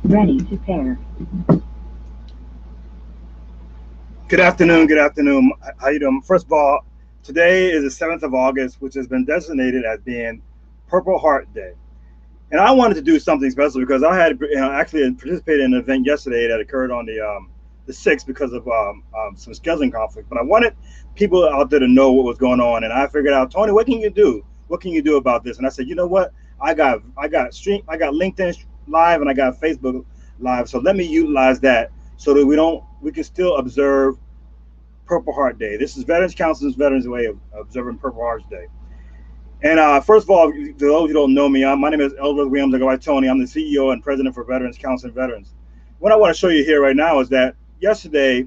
Ready to pair. Good afternoon. Good afternoon. How you doing? First of all, today is the 7th of August, which has been designated as being Purple Heart Day. And I wanted to do something special because I had actually participated in an event yesterday that occurred on the 6th because of some scheduling conflict. But I wanted people out there to know what was going on, and I figured out, Tony, what can you do? What can you do about this? And I said, you know what? I got LinkedIn Live and I got Facebook Live, so let me utilize that so that we can still observe Purple Heart Day. This is Veterans Council's Veterans Way of observing Purple Heart Day. And first of all, to those who don't know me, my name is Elbert Williams. I go by Tony. I'm the CEO and President for Veterans Council and Veterans. What I want to show you here right now is that yesterday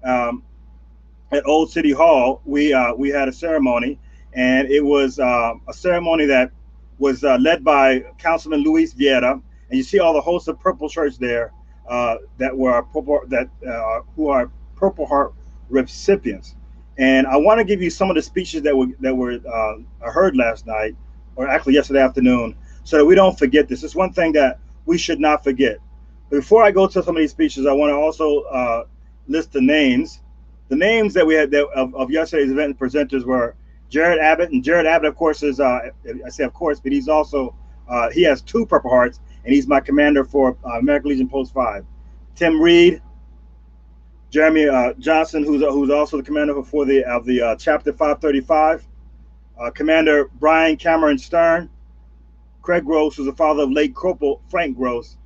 at Old City Hall, we had a ceremony, and it was a ceremony that was led by Councilman Luis Vieira. And you see all the hosts of purple shirts there who are Purple Heart recipients. And I want to give you some of the speeches that were heard last night, or actually yesterday afternoon, so that we don't forget this. It's one thing that we should not forget. Before I go to some of these speeches, I want to also list the names. The names that we had of yesterday's event presenters were Jared Abbott, and Jared Abbott, of course, is I say of course, but he's also he has 2 Purple Hearts, and he's my commander for American Legion Post 5. Tim Reed, Jeremy Johnson, who's also the commander for the Chapter 535. Commander Brian Cameron Stern, Craig Gross, who's the father of late Corporal Frank Gross,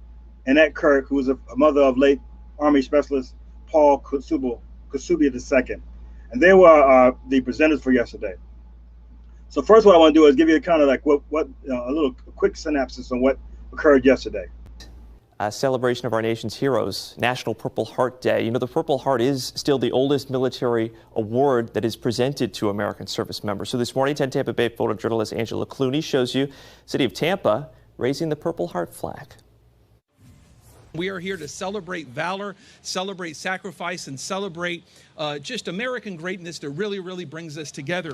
Annette Kirk, who was a mother of late Army Specialist Paul Kasubia II. And they were the presenters for yesterday. So first, what I want to do is give you kind of like a little quick synopsis on what occurred yesterday. A celebration of our nation's heroes, National Purple Heart Day. You know, the Purple Heart is still the oldest military award that is presented to American service members. So this morning, 10 Tampa Bay photojournalist Angela Clooney shows you City of Tampa raising the Purple Heart flag. We are here to celebrate valor, celebrate sacrifice, and celebrate just American greatness that really brings us together.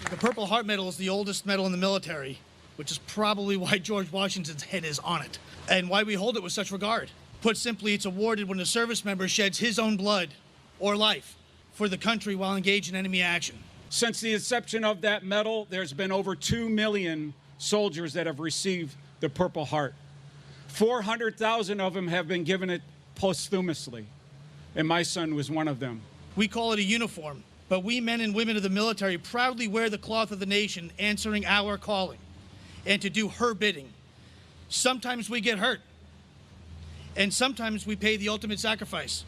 The Purple Heart Medal is the oldest medal in the military, which is probably why George Washington's head is on it, and why we hold it with such regard. Put simply, it's awarded when a service member sheds his own blood or life for the country while engaged in enemy action. Since the inception of that medal, there's been over 2 million soldiers that have received the Purple Heart. 400,000 of them have been given it posthumously, and my son was one of them. We call it a uniform, but we men and women of the military proudly wear the cloth of the nation, answering our calling and to do her bidding. Sometimes we get hurt, and sometimes we pay the ultimate sacrifice.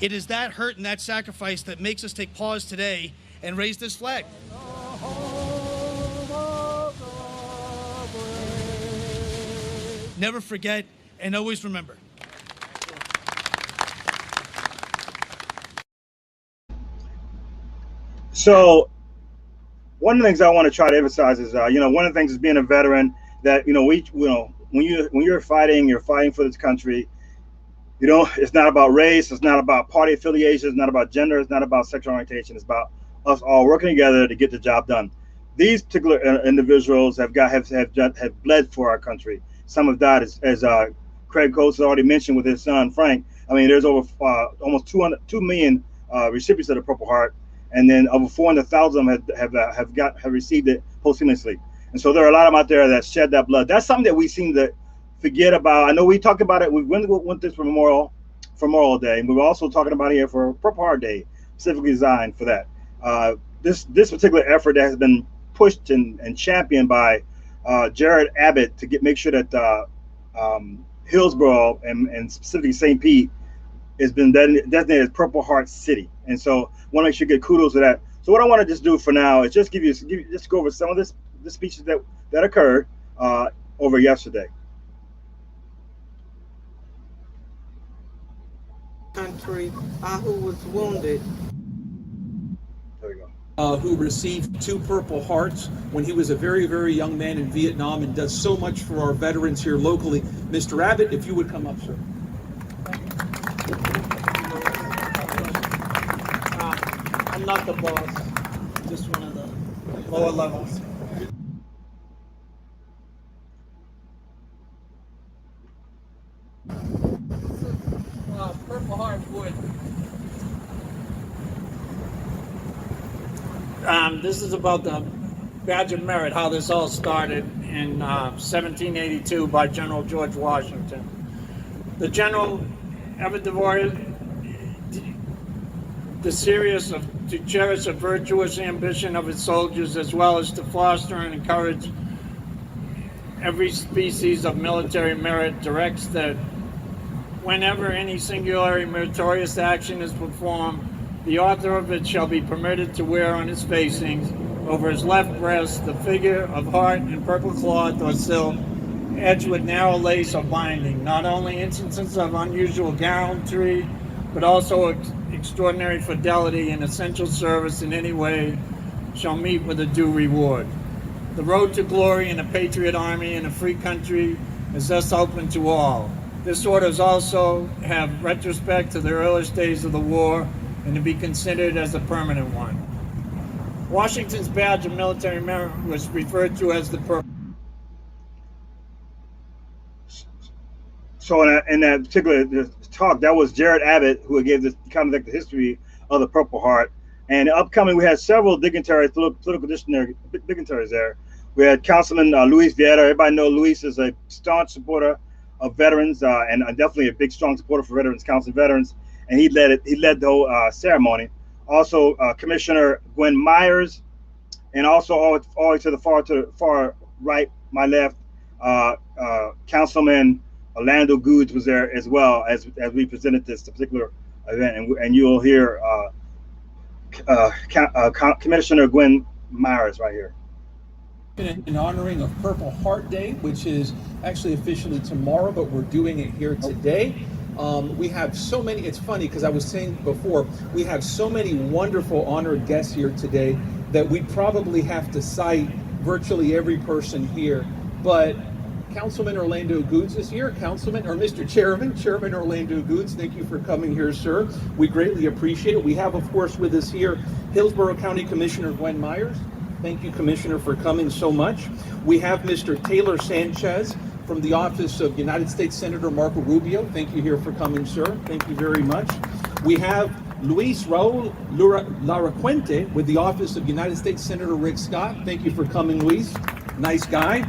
It is that hurt and that sacrifice that makes us take pause today and raise this flag. Never forget and always remember. So one of the things I want to try to emphasize is, one of the things is being a veteran that, when you're fighting for this country, it's not about race, it's not about party affiliation, it's not about gender, it's not about sexual orientation, it's about us all working together to get the job done. These particular individuals have bled for our country. Some have died, as Craig Coates has already mentioned with his son Frank. I mean, there's over almost 2 million recipients of the Purple Heart, and then over 400,000 of them have received it posthumously. And so there are a lot of them out there that shed that blood. That's something that we seem to forget about. I know we talked about it. We went this for Memorial Day, and we were also talking about it here for Purple Heart Day, specifically designed for that. this particular effort that has been pushed and championed by Jared Abbott to make sure that Hillsborough and specifically St. Pete has been designated as Purple Heart City, and so I want to make sure you get kudos to that. So what I want to just do for now is just just go over some of the speeches that occurred over yesterday. Country who was wounded. There we go. Who received 2 Purple Hearts when he was a very, very young man in Vietnam and does so much for our veterans here locally. Mr. Abbott, if you would come up, sir. I'm not the boss, just one of the lower levels. Purple Heart would. This is about the Badge of Merit, how this all started in 1782 by General George Washington. The general ever devoted the serious to cherish a virtuous ambition of his soldiers, as well as to foster and encourage every species of military merit, directs that whenever any singular meritorious action is performed, the author of it shall be permitted to wear on his facings, over his left breast, the figure of heart in purple cloth or silk, edged with narrow lace or binding, not only instances of unusual gallantry, but also extraordinary fidelity and essential service in any way, shall meet with a due reward. The road to glory in a patriot army in a free country is thus open to all. This orders also have retrospect to the earliest days of the war and to be considered as a permanent one. Washington's badge of military merit was referred to as the Purple. So in that particular talk, that was Jared Abbott who gave this kind of like the history of the Purple Heart. And upcoming, we had several dignitaries, political dignitaries there. We had Councilman Luis Vieira. Everybody knows Luis is a staunch supporter of veterans and definitely a big, strong supporter for Veterans Council Veterans. And he led the whole ceremony. Also, Commissioner Gwen Myers, and also all the way to the far right, my left, Councilman Orlando Goods was there as well as we presented this particular event, and you'll hear Commissioner Gwen Myers right here. In honoring of Purple Heart Day, which is actually officially tomorrow, but we're doing it here today. We have so many, it's funny because I was saying before, we have so many wonderful honored guests here today that we probably have to cite virtually every person here. But Councilman Orlando Goods is here. Mr. Chairman Orlando Goods, thank you for coming here, sir. We greatly appreciate it. We have, of course, with us here, Hillsborough County Commissioner Gwen Myers. Thank you, Commissioner, for coming so much. We have Mr. Taylor Sanchez from the office of United States Senator Marco Rubio. Thank you here for coming, sir. Thank you very much. We have Luis Raul Laracuente with the office of United States Senator Rick Scott. Thank you for coming, Luis. Nice guy.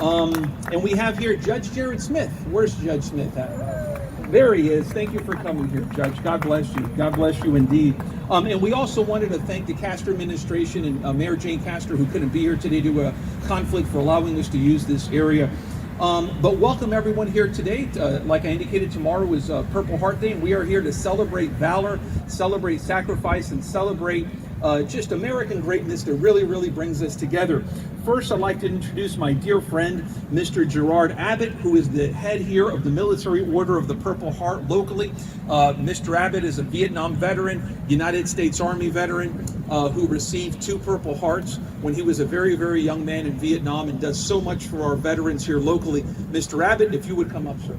And we have here Judge Jared Smith. Where's Judge Smith at? There he is. Thank you for coming here, Judge. God bless you. God bless you indeed. And we also wanted to thank the Castro administration and Mayor Jane Castro, who couldn't be here today due to a conflict, for allowing us to use this area. But welcome everyone here today. Like I indicated, tomorrow is Purple Heart Day, and we are here to celebrate valor, celebrate sacrifice, and celebrate just American greatness that really, really brings us together. First, I'd like to introduce my dear friend, Mr. Gerard Abbott, who is the head here of the Military Order of the Purple Heart locally. Mr. Abbott is a Vietnam veteran, United States Army veteran, who received 2 Purple Hearts when he was a very, very young man in Vietnam and does so much for our veterans here locally. Mr. Abbott, if you would come up, sir.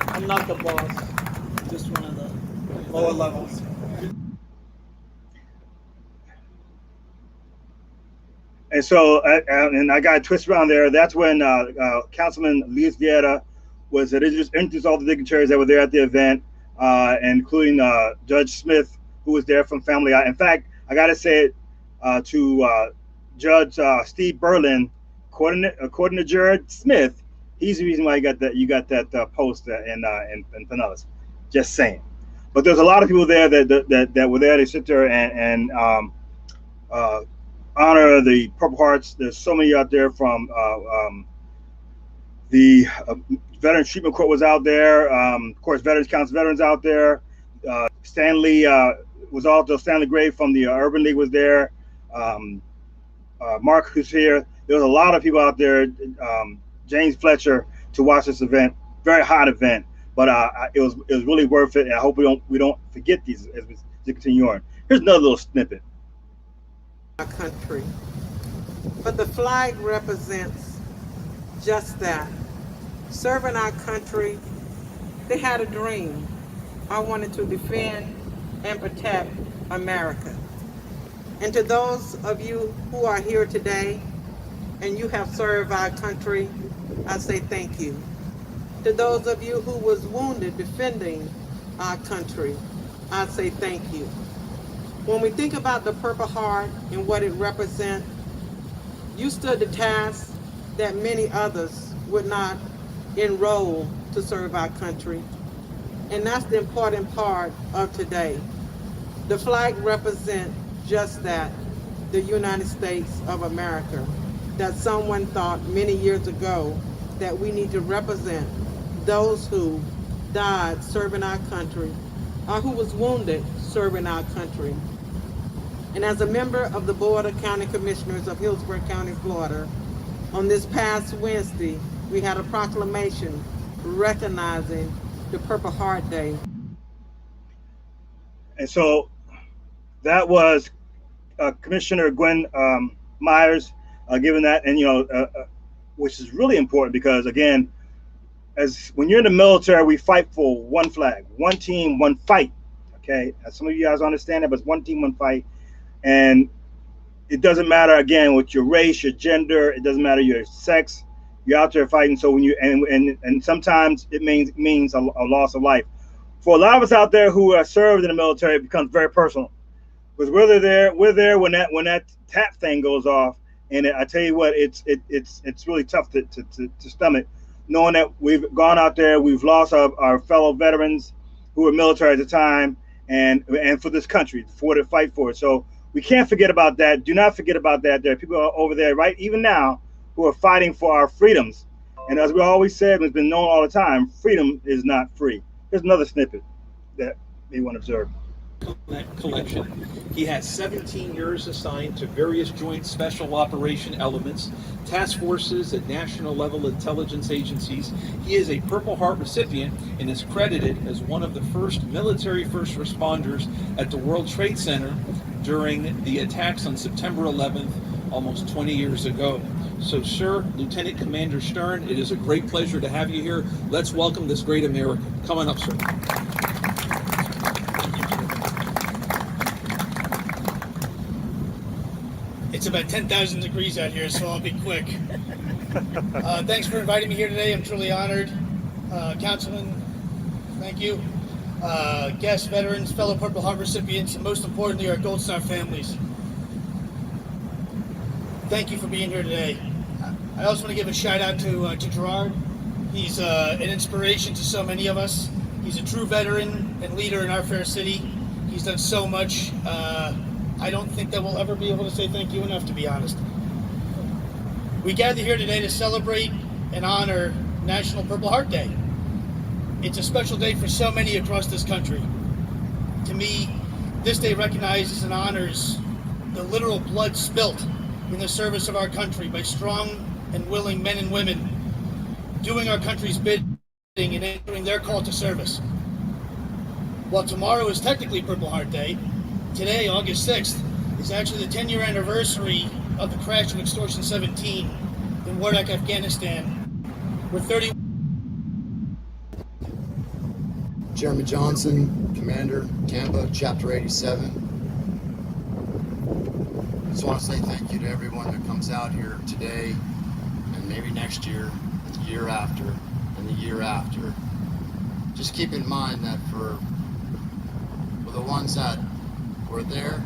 I'm not the boss, just one of the lower levels. And so, and I got a twist around there. That's when Councilman Luis Vieira was introduced all the dignitaries that were there at the event, including Judge Smith, who was there from Family Eye. In fact, I got to say it to Judge Steve Berlin, according to Jared Smith, he's the reason why you got that post in Pinellas. Just saying. But there's a lot of people there that were there to sit there and honor the Purple Hearts. There's so many out there from the Veterans Treatment Court was out there. Of course, Veterans Council Veterans out there. Stanley was also Stanley Gray from the Urban League was there. Mark, who's here. There was a lot of people out there. James Fletcher to watch this event. Very hot event, but it was really worth it. And I hope we don't forget these as we continue on. Here's another little snippet. Our country, but the flag represents just that. Serving our country, they had a dream. I wanted to defend and protect America. And to those of you who are here today and you have served our country, I say thank you. To those of you who was wounded defending our country, I say thank you. When we think about the Purple Heart and what it represents, you stood the task that many others would not enroll to serve our country. And that's the important part of today. The flag represents just that, the United States of America, that someone thought many years ago that we need to represent those who died serving our country or who was wounded serving our country. And as a member of the Board of County Commissioners of Hillsborough County, Florida, on this past Wednesday, we had a proclamation recognizing the Purple Heart Day. And so that was Commissioner Gwen Myers giving that, and which is really important because again, as when you're in the military, we fight for one flag, one team, one fight. Okay, as some of you guys understand that, but it's one team, one fight, and it doesn't matter again with your race, your gender, it doesn't matter your sex. You're out there fighting. So when you and sometimes it means a loss of life. For a lot of us out there who are served in the military, it becomes very personal. Because we're there when that tap thing goes off, and I tell you what, it's really tough to stomach, knowing that we've gone out there, we've lost our fellow veterans who were military at the time, and for this country, to fight for it. So we can't forget about that. Do not forget about that. There are people over there, right, even now, who are fighting for our freedoms. And as we always said, it's been known all the time, freedom is not free. Here's another snippet that you want to observe. Collection. He has 17 years assigned to various joint special operation elements, task forces at national level intelligence agencies. He is a Purple Heart recipient and is credited as one of the first military first responders at the World Trade Center during the attacks on September 11th, almost 20 years ago. So, sir, Lieutenant Commander Stern, it is a great pleasure to have you here. Let's welcome this great American. Come on up, sir. It's about 10,000 degrees out here, so I'll be quick. Thanks for inviting me here today. I'm truly honored. Councilman, thank you. Guests, veterans, fellow Purple Heart recipients, and most importantly, our Gold Star families. Thank you for being here today. I also want to give a shout out to Gerard. He's an inspiration to so many of us. He's a true veteran and leader in our fair city. He's done so much. I don't think that we'll ever be able to say thank you enough, to be honest. We gather here today to celebrate and honor National Purple Heart Day. It's a special day for so many across this country. To me, this day recognizes and honors the literal blood spilt in the service of our country by strong and willing men and women doing our country's bidding and answering their call to service. While tomorrow is technically Purple Heart Day, today, August 6th, is actually the 10-year anniversary of the crash of Extortion 17 in Wardak, Afghanistan, where 30... Jeremy Johnson, Commander, Tampa, Chapter 87. Just want to say thank you to everyone that comes out here today, and maybe next year, the year after, and the year after. Just keep in mind that for the ones that were there,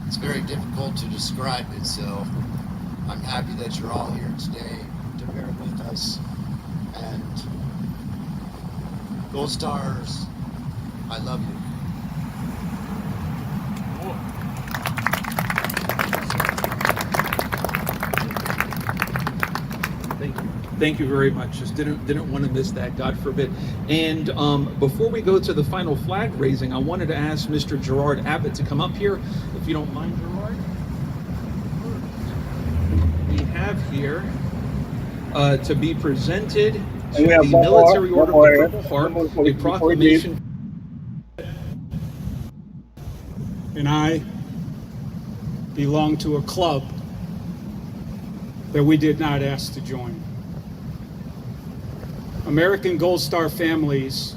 it's very difficult to describe it, so I'm happy that you're all here today to bear with us. And Gold Stars, I love you. Thank you very much. Just didn't want to miss that, God forbid. And before we go to the final flag raising, I wanted to ask Mr. Gerard Abbott to come up here, if you don't mind, Gerard. We have here to be presented to the Military Order of the Purple Heart, a proclamation. And I belong to a club that we did not ask to join. American Gold Star families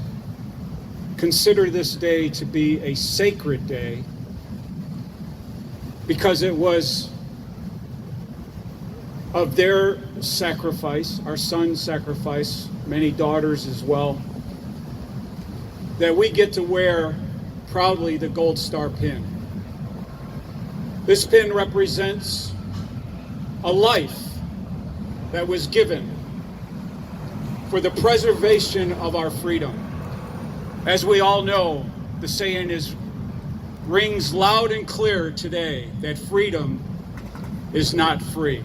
consider this day to be a sacred day because it was of their sacrifice, our son's sacrifice, many daughters as well, that we get to wear proudly the Gold Star pin. This pin represents a life that was given for the preservation of our freedom. As we all know, the saying rings loud and clear today that freedom is not free.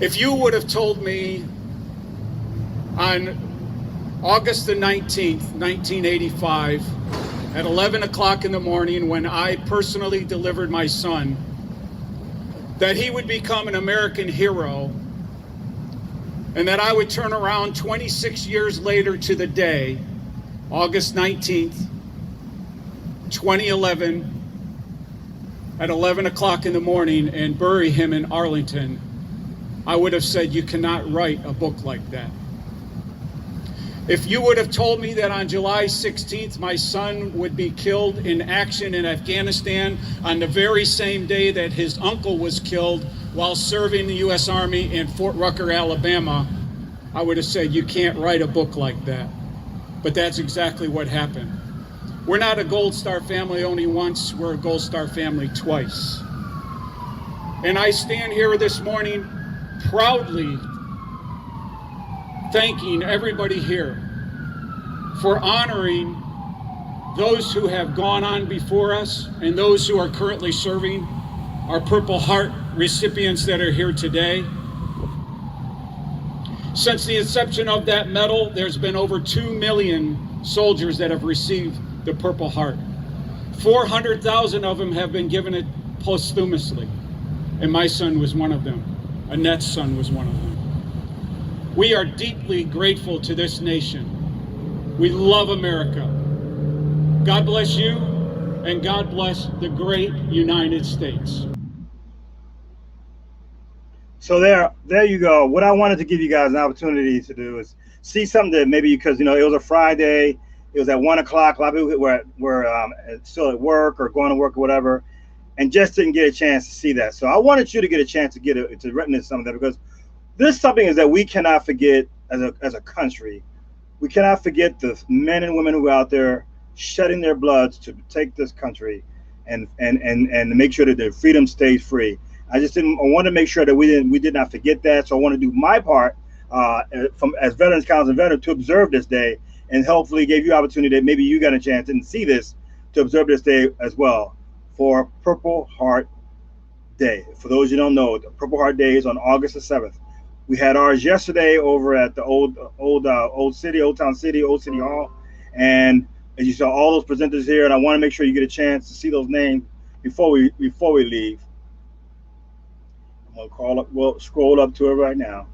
If you would have told me on August the 19th, 1985, at 11 o'clock in the morning, when I personally delivered my son, that he would become an American hero, and that I would turn around 26 years later to the day, August 19th, 2011, at 11 o'clock in the morning, and bury him in Arlington, I would have said, you cannot write a book like that. If you would have told me that on July 16th, my son would be killed in action in Afghanistan on the very same day that his uncle was killed while serving the U.S. Army in Fort Rucker, Alabama, I would have said, you can't write a book like that. But that's exactly what happened. We're not a Gold Star family only once, we're a Gold Star family twice. And I stand here this morning proudly thanking everybody here for honoring those who have gone on before us and those who are currently serving, our Purple Heart recipients that are here today. Since the inception of that medal, there's been over 2 million soldiers that have received the Purple Heart. 400,000 of them have been given it posthumously, and my son was one of them. Annette's son was one of them. We are deeply grateful to this nation. We love America. God bless you, and God bless the great United States. So there you go. What I wanted to give you guys an opportunity to do is see something that maybe, because, you know, it was a Friday, it was at 1 o'clock, a lot of people were still at work or going to work or whatever, and just didn't get a chance to see that. So I wanted you to get a chance to to witness some of that, because this is something is that we cannot forget as a country. We cannot forget the men and women who are out there shedding their bloods to protect this country and make sure that their freedom stays free. I want to make sure that we did not forget that. So I want to do my part as Veterans Council and veteran to observe this day, and hopefully gave you opportunity that maybe you got a chance and see this, to observe this day as well for Purple Heart Day. For those who don't know, the Purple Heart Day is on August the 7th. We had ours yesterday over at the Old Town City Hall, and as you saw all those presenters here, and I want to make sure you get a chance to see those names before we leave. I'm gonna scroll up to it right now.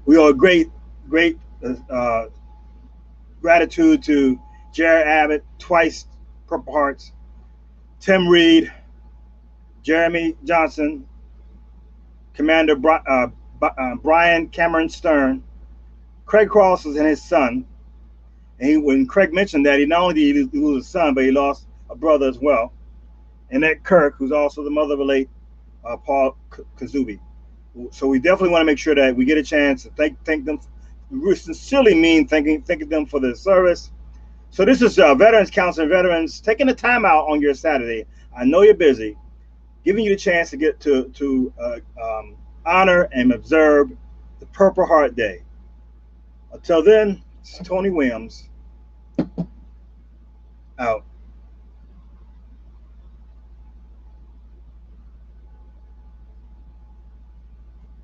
We owe a great gratitude to Jared Abbott, twice Purple Hearts, Tim Reed, Jeremy Johnson, Commander Brian Cameron Stern, Craig Cross and his son. And when Craig mentioned that, he not only did he lose a son, but he lost a brother as well. Annette Kirk, who's also the mother of the late Paul Kazubi. So we definitely want to make sure that we get a chance to thank them. We sincerely mean thanking them for their service. So this is Veterans Council and Veterans taking the time out on your Saturday. I know you're busy, giving you the chance to get to honor and observe the Purple Heart Day. Until then, Tony Williams out.